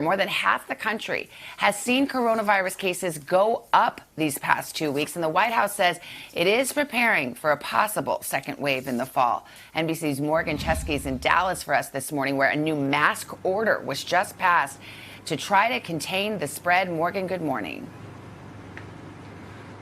More than half the country has seen coronavirus cases go up these past 2 weeks, and the White House says it is preparing for a possible second wave in the fall. NBC's Morgan Chesky is in Dallas for us this morning, where a new mask order was just passed to try to contain the spread. Morgan, good morning.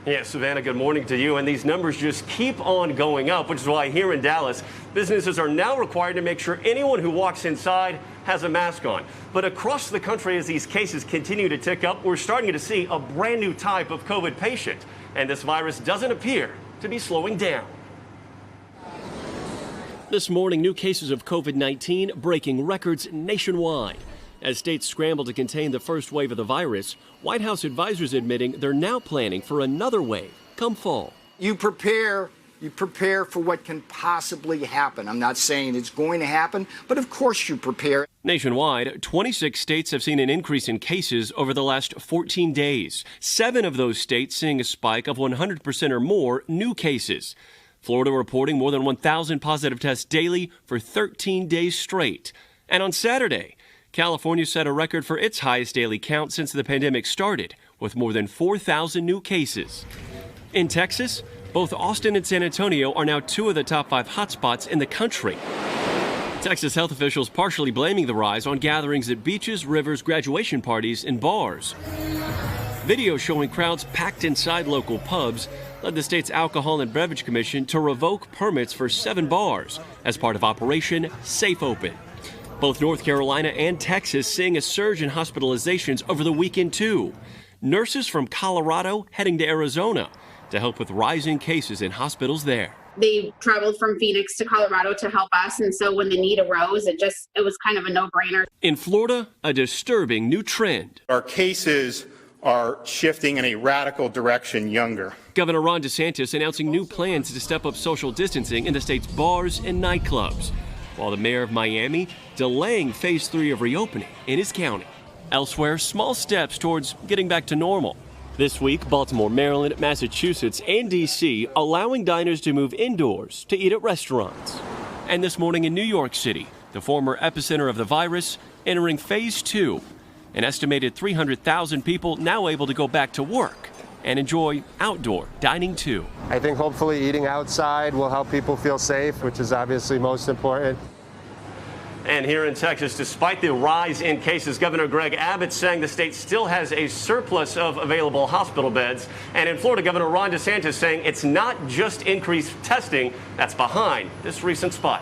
Yeah, Savannah, good morning to you. And these numbers just keep on going up, which is why here in Dallas, businesses are now required to make sure anyone who walks inside has a mask on. But across the country, as these cases continue to tick up, we're starting to see a brand new type of COVID patient. And this virus doesn't appear to be slowing down. This morning, new cases of COVID-19 breaking records nationwide. As states scramble to contain the first wave of the virus, White House advisors admitting they're now planning for another wave come fall. You prepare for what can possibly happen. I'm not saying it's going to happen, but of course you prepare. Nationwide, 26 states have seen an increase in cases over the last 14 days. 7 of those states seeing a spike of 100% or more new cases. Florida reporting more than 1,000 positive tests daily for 13 days straight. And on Saturday, California set a record for its highest daily count since the pandemic started, with more than 4,000 new cases. In Texas, both Austin and San Antonio are now 2 of the top 5 hotspots in the country. Texas health officials partially blaming the rise on gatherings at beaches, rivers, graduation parties, and bars. Video showing crowds packed inside local pubs led the state's Alcohol and Beverage Commission to revoke permits for 7 bars as part of Operation Safe Open. Both North Carolina and Texas seeing a surge in hospitalizations over the weekend, too. Nurses from Colorado heading to Arizona to help with rising cases in hospitals there. They traveled from Phoenix to Colorado to help us, and so when the need arose, it was kind of a no-brainer. In Florida, a disturbing new trend. Our cases are shifting in a radical direction younger. Governor Ron DeSantis announcing new plans to step up social distancing in the state's bars and nightclubs, while the mayor of Miami delaying phase 3 of reopening in his county. Elsewhere, small steps towards getting back to normal. This week, Baltimore, Maryland, Massachusetts, and D.C. allowing diners to move indoors to eat at restaurants. And this morning in New York City, the former epicenter of the virus, entering phase 2. An estimated 300,000 people now able to go back to work and enjoy outdoor dining too. I think hopefully eating outside will help people feel safe, which is obviously most important. And here in Texas, despite the rise in cases, Governor Greg Abbott saying the state still has a surplus of available hospital beds. And in Florida, Governor Ron DeSantis saying it's not just increased testing that's behind this recent spike.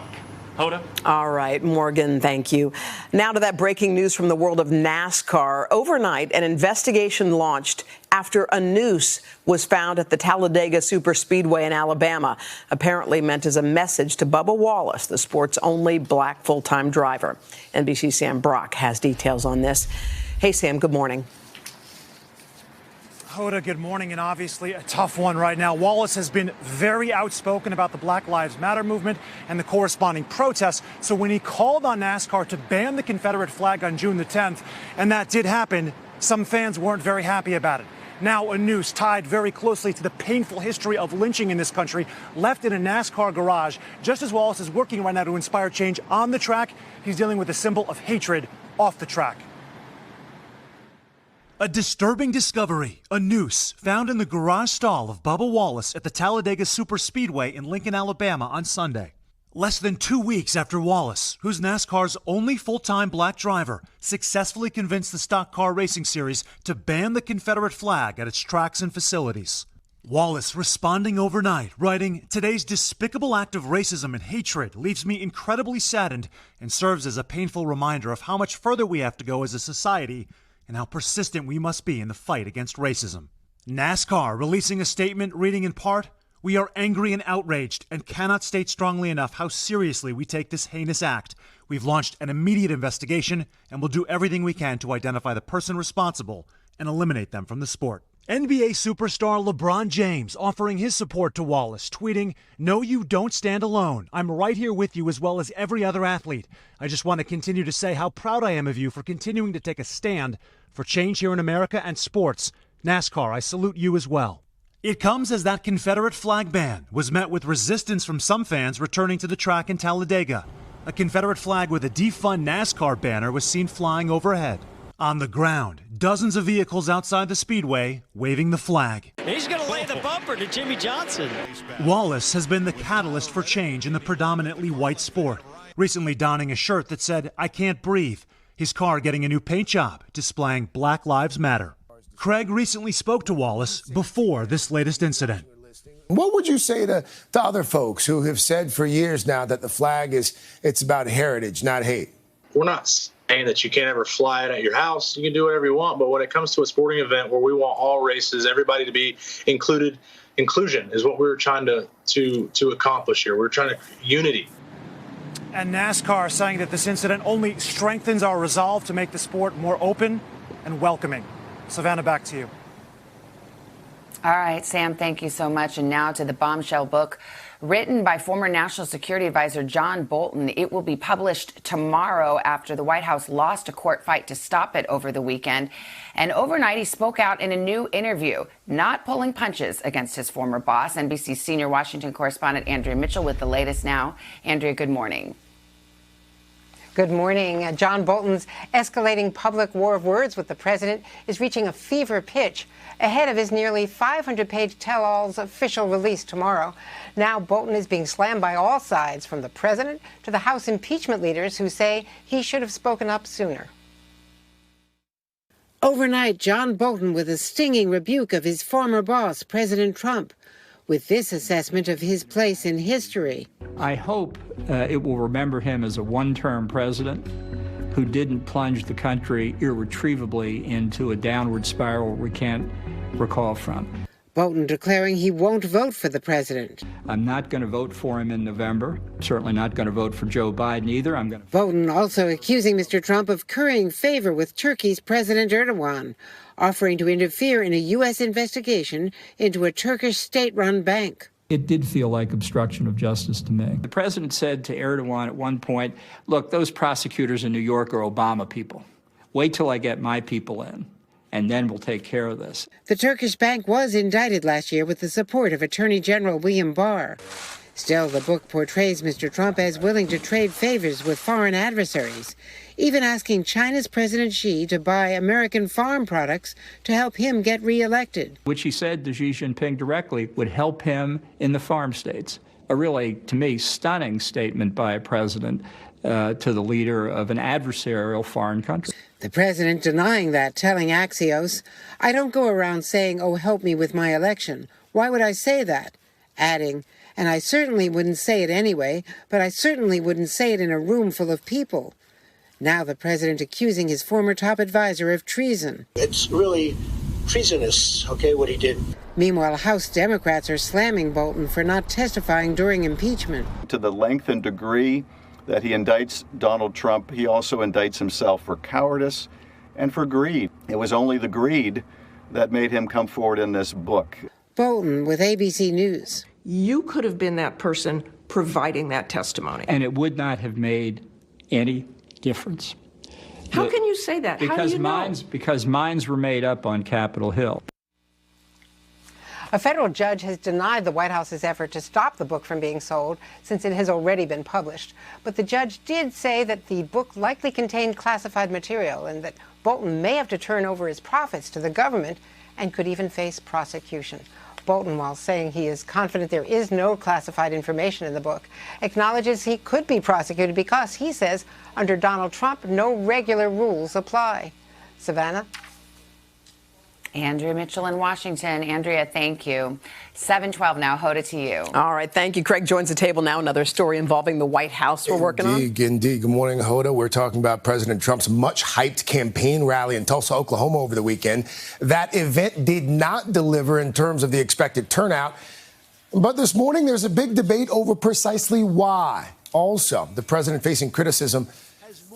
Hoda? All right, Morgan, thank you. Now to that breaking news from the world of NASCAR. Overnight, an investigation launched after a noose was found at the Talladega Superspeedway in Alabama, apparently meant as a message to Bubba Wallace, the sport's only black full-time driver. NBC's Sam Brock has details on this. Hey, Sam, good morning. Hoda, good morning, and obviously a tough one right now. Wallace has been very outspoken about the Black Lives Matter movement and the corresponding protests. So when he called on NASCAR to ban the Confederate flag on June the 10th, and that did happen, some fans weren't very happy about it. Now a noose tied very closely to the painful history of lynching in this country, left in a NASCAR garage. Just as Wallace is working right now to inspire change on the track, he's dealing with a symbol of hatred off the track. A disturbing discovery, a noose found in the garage stall of Bubba Wallace at the Talladega Superspeedway in Lincoln, Alabama on Sunday. Less than 2 weeks after Wallace, who's NASCAR's only full-time black driver, successfully convinced the stock car racing series to ban the Confederate flag at its tracks and facilities. Wallace responding overnight, writing, "Today's despicable act of racism and hatred leaves me incredibly saddened and serves as a painful reminder of how much further we have to go as a society and how persistent we must be in the fight against racism." NASCAR releasing a statement reading in part, "We are angry and outraged and cannot state strongly enough how seriously we take this heinous act. We've launched an immediate investigation and will do everything we can to identify the person responsible and eliminate them from the sport." NBA superstar LeBron James offering his support to Wallace, tweeting, "No, you don't stand alone. I'm right here with you as well as every other athlete. I just want to continue to say how proud I am of you for continuing to take a stand for change here in America and sports. NASCAR, I salute you as well." It comes as that Confederate flag ban was met with resistance from some fans returning to the track in Talladega. A Confederate flag with a defund NASCAR banner was seen flying overhead. On the ground, dozens of vehicles outside the speedway waving the flag. He's going to lay the bumper to Jimmy Johnson. Wallace has been the catalyst for change in the predominantly white sport, recently donning a shirt that said, "I can't breathe." His car getting a new paint job, displaying Black Lives Matter. Craig recently spoke to Wallace before this latest incident. What would you say to other folks who have said for years now that the flag it's about heritage, not hate? We're not saying that you can't ever fly it at your house. You can do whatever you want. But when it comes to a sporting event where we want all races, everybody to be included, inclusion is what we were trying to accomplish here. We're trying to unity. And NASCAR saying that this incident only strengthens our resolve to make the sport more open and welcoming. Savannah, back to you. All right, Sam, thank you so much. And now to the bombshell book written by former National Security Advisor John Bolton. It will be published tomorrow after the White House lost a court fight to stop it over the weekend. And overnight, he spoke out in a new interview, not pulling punches against his former boss. NBC's senior Washington correspondent Andrea Mitchell with the latest now. Andrea, good morning. Good morning. John Bolton's escalating public war of words with the president is reaching a fever pitch ahead of his nearly 500-page tell-all's official release tomorrow. Now Bolton is being slammed by all sides, from the president to the House impeachment leaders, who say he should have spoken up sooner. Overnight, John Bolton with a stinging rebuke of his former boss, President Trump, with this assessment of his place in history. I hope it will remember him as a one-term president who didn't plunge the country irretrievably into a downward spiral we can't recall from. Bolton declaring he won't vote for the president. I'm not going to vote for him in November. Certainly not going to vote for Joe Biden either. Bolton also accusing Mr. Trump of currying favor with Turkey's President Erdogan, offering to interfere in a U.S. investigation into a Turkish state-run bank. It did feel like obstruction of justice to me. The president said to Erdogan at one point, look, those prosecutors in New York are Obama people. Wait till I get my people in, and then we'll take care of this. The Turkish bank was indicted last year with the support of Attorney General William Barr. Still, the book portrays Mr. Trump as willing to trade favors with foreign adversaries, even asking China's President Xi to buy American farm products to help him get reelected. Which he said to Xi Jinping directly would help him in the farm states. A really, to me, stunning statement by a president to the leader of an adversarial foreign country. The president denying that, telling Axios, "I don't go around saying, oh, help me with my election. Why would I say that?" Adding, "And I certainly wouldn't say it anyway, but I certainly wouldn't say it in a room full of people." Now the president accusing his former top advisor of treason. It's really treasonous, okay, what he did. Meanwhile, House Democrats are slamming Bolton for not testifying during impeachment. To the length and degree that he indicts Donald Trump, he also indicts himself for cowardice and for greed. It was only the greed that made him come forward in this book. Bolton with ABC News. You could have been that person providing that testimony. And it would not have made any difference. How can you say that? How do you know? Because minds were made up on Capitol Hill. A federal judge has denied the White House's effort to stop the book from being sold, since it has already been published. But the judge did say that the book likely contained classified material and that Bolton may have to turn over his profits to the government and could even face prosecution. Bolton, while saying he is confident there is no classified information in the book, acknowledges he could be prosecuted because, he says, under Donald Trump, no regular rules apply. Savannah? Andrea Mitchell in Washington. Andrea, thank you. 7:12 now. Hoda, to you. All right. Thank you. Craig joins the table now. Another story involving the White House we're working on. Indeed. Good morning, Hoda. We're talking about President Trump's much-hyped campaign rally in Tulsa, Oklahoma over the weekend. That event did not deliver in terms of the expected turnout. But this morning, there's a big debate over precisely why. Also, the president facing criticism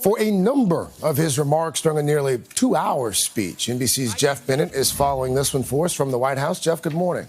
for a number of his remarks during a nearly 2-hour speech. NBC's Jeff Bennett is following this one for us from the White House. Jeff, good morning.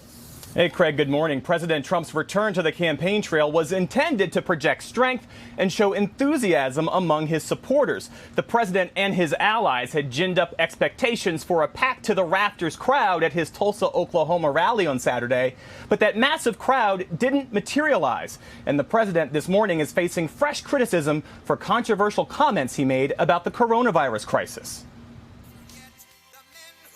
Hey, Craig, good morning. President Trump's return to the campaign trail was intended to project strength and show enthusiasm among his supporters. The president and his allies had ginned up expectations for a packed-to-the-rafters crowd at his Tulsa, Oklahoma rally on Saturday. But that massive crowd didn't materialize. And the president this morning is facing fresh criticism for controversial comments he made about the coronavirus crisis.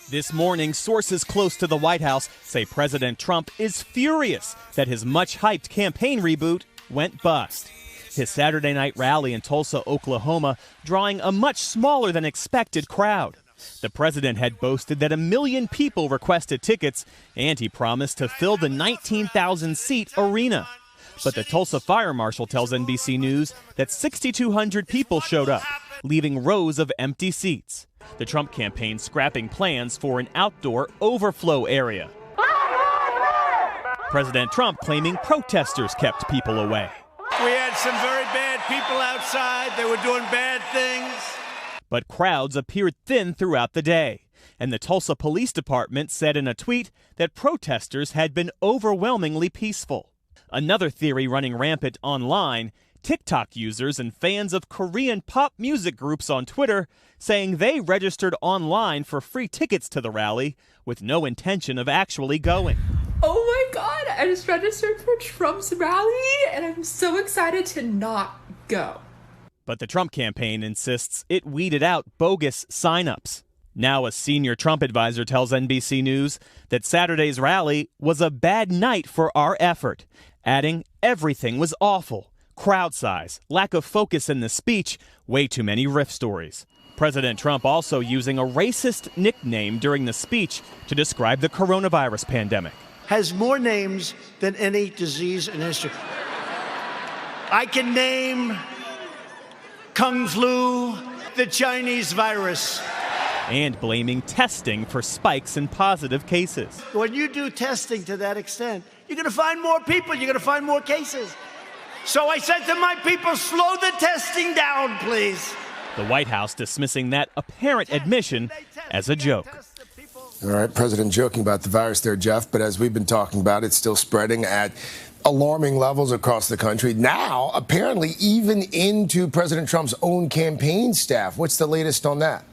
This morning, sources close to the White House say President Trump is furious that his much-hyped campaign reboot went bust. His Saturday night rally in Tulsa, Oklahoma, drawing a much smaller than expected crowd. The president had boasted that 1 million people requested tickets, and he promised to fill the 19,000-seat arena. But the Tulsa fire marshal tells NBC News that 6,200 people showed up, leaving rows of empty seats. The Trump campaign scrapping plans for an outdoor overflow area. President Trump claiming protesters kept people away. We had some very bad people outside. They were doing bad things. But crowds appeared thin throughout the day. And the Tulsa Police Department said in a tweet that protesters had been overwhelmingly peaceful. Another theory running rampant online, TikTok users and fans of Korean pop music groups on Twitter saying they registered online for free tickets to the rally with no intention of actually going. Oh my God, I just registered for Trump's rally and I'm so excited to not go. But the Trump campaign insists it weeded out bogus signups. Now a senior Trump advisor tells NBC News that Saturday's rally was a bad night for our effort, adding everything was awful. Crowd size, lack of focus in the speech, way too many riff stories. President Trump also using a racist nickname during the speech to describe the coronavirus pandemic. Has more names than any disease in history. I can name Kung Flu, the Chinese virus. And blaming testing for spikes in positive cases. When you do testing to that extent, you're going to find more people, you're going to find more cases. So I said to my people, slow the testing down, please. The White House dismissing that apparent admission as a joke. All right, President joking about the virus there, Jeff, but as we've been talking about, it's still spreading at alarming levels across the country. Now, apparently, even into President Trump's own campaign staff. What's the latest on that?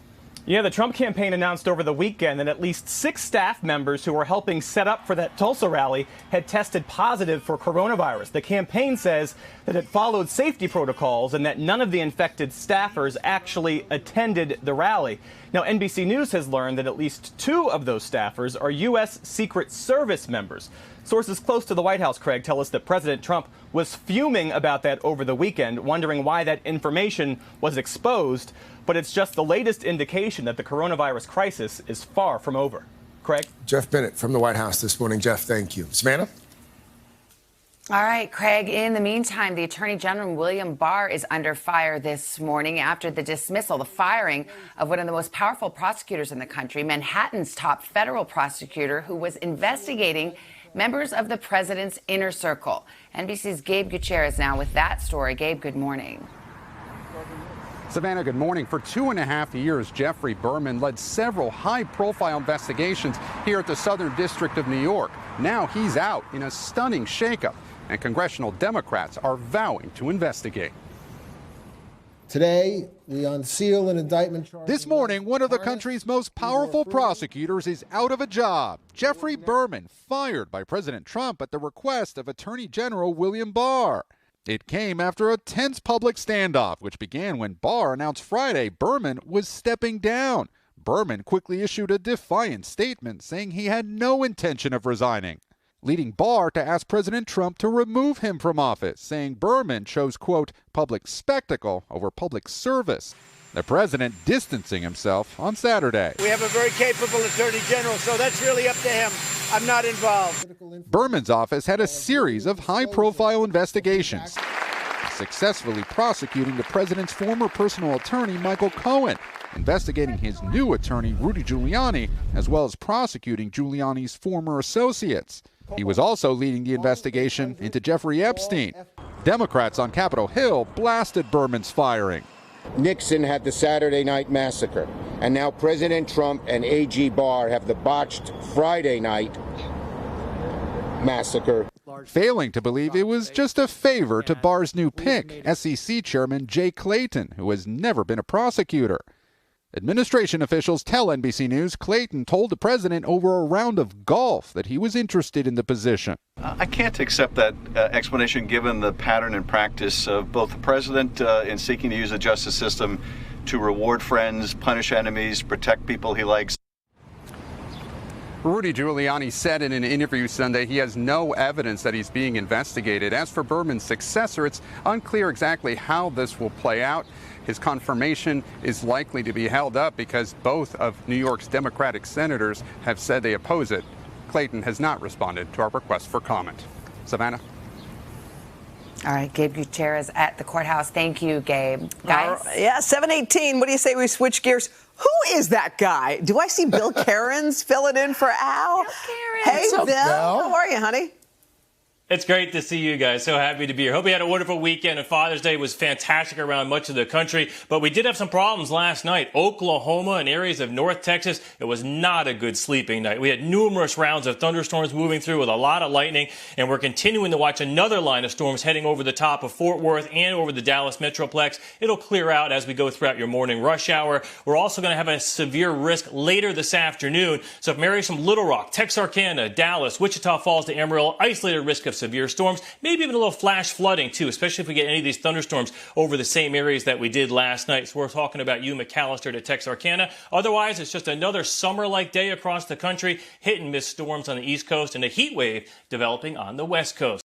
Yeah, the Trump campaign announced over the weekend that at least 6 staff members who were helping set up for that Tulsa rally had tested positive for coronavirus. The campaign says that it followed safety protocols and that none of the infected staffers actually attended the rally. Now, NBC News has learned that at least 2 of those staffers are U.S. Secret Service members. Sources close to the White House, Craig, tell us that President Trump was fuming about that over the weekend, wondering why that information was exposed. But it's just the latest indication that the coronavirus crisis is far from over. Craig? Jeff Bennett from the White House this morning. Jeff, thank you. Savannah? All right, Craig. In the meantime, the Attorney General William Barr is under fire this morning after the dismissal, the firing of one of the most powerful prosecutors in the country, Manhattan's top federal prosecutor, who was investigating members of the president's inner circle. NBC's Gabe Gutierrez now with that story. Gabe, good morning. Savannah, good morning. For 2.5 years, Jeffrey Berman led several high-profile investigations here at the Southern District of New York. Now he's out in a stunning shakeup, and congressional Democrats are vowing to investigate. Today, we unseal an indictment charge. This morning, one of the country's most powerful prosecutors is out of a job. Jeffrey Berman, fired by President Trump at the request of Attorney General William Barr. It came after a tense public standoff, which began when Barr announced Friday Berman was stepping down. Berman quickly issued a defiant statement saying he had no intention of resigning, leading Barr to ask President Trump to remove him from office, saying Berman chose, quote, public spectacle over public service. The president distancing himself on Saturday. We have a very capable attorney general, so that's really up to him. I'm not involved. Berman's office had a series of high-profile investigations, successfully prosecuting the president's former personal attorney, Michael Cohen, investigating his new attorney, Rudy Giuliani, as well as prosecuting Giuliani's former associates. He was also leading the investigation into Jeffrey Epstein. Democrats on Capitol Hill blasted Berman's firing. Nixon had the Saturday night massacre, and now President Trump and AG Barr have the botched Friday night massacre. Failing to believe it was just a favor to Barr's new pick, SEC Chairman Jay Clayton, who has never been a prosecutor. Administration officials tell NBC News Clayton told the president over a round of golf that he was interested in the position. I can't accept that explanation given the pattern and practice of both the president in seeking to use the justice system to reward friends, punish enemies, protect people he likes. Rudy Giuliani said in an interview Sunday he has no evidence that he's being investigated. As for Berman's successor, it's unclear exactly how this will play out. His confirmation is likely to be held up because both of New York's Democratic senators have said they oppose it. Clayton has not responded to our request for comment. Savannah? All right, Gabe Gutierrez at the courthouse. Thank you, Gabe. Guys? Yeah, 7:18. What do you say we switch gears? Who is that guy? Do I see Bill Cairns filling in for Al? Hey, What's up, Bill. Bill? How are you, honey? It's great to see you guys. So happy to be here. Hope you had a wonderful weekend, and Father's Day was fantastic around much of the country. But we did have some problems last night. Oklahoma and areas of North Texas, it was not a good sleeping night. We had numerous rounds of thunderstorms moving through with a lot of lightning, and we're continuing to watch another line of storms heading over the top of Fort Worth and over the Dallas Metroplex. It'll clear out as we go throughout your morning rush hour. We're also going to have a severe risk later this afternoon. So from areas from Little Rock, Texarkana, Dallas, Wichita Falls to Amarillo, isolated risk of severe storms, maybe even a little flash flooding too, especially if we get any of these thunderstorms over the same areas that we did last night. So we're talking about you, McAllister to Texarkana. Otherwise, it's just another summer-like day across the country. Hit and miss storms on the East Coast and a heat wave developing on the West Coast.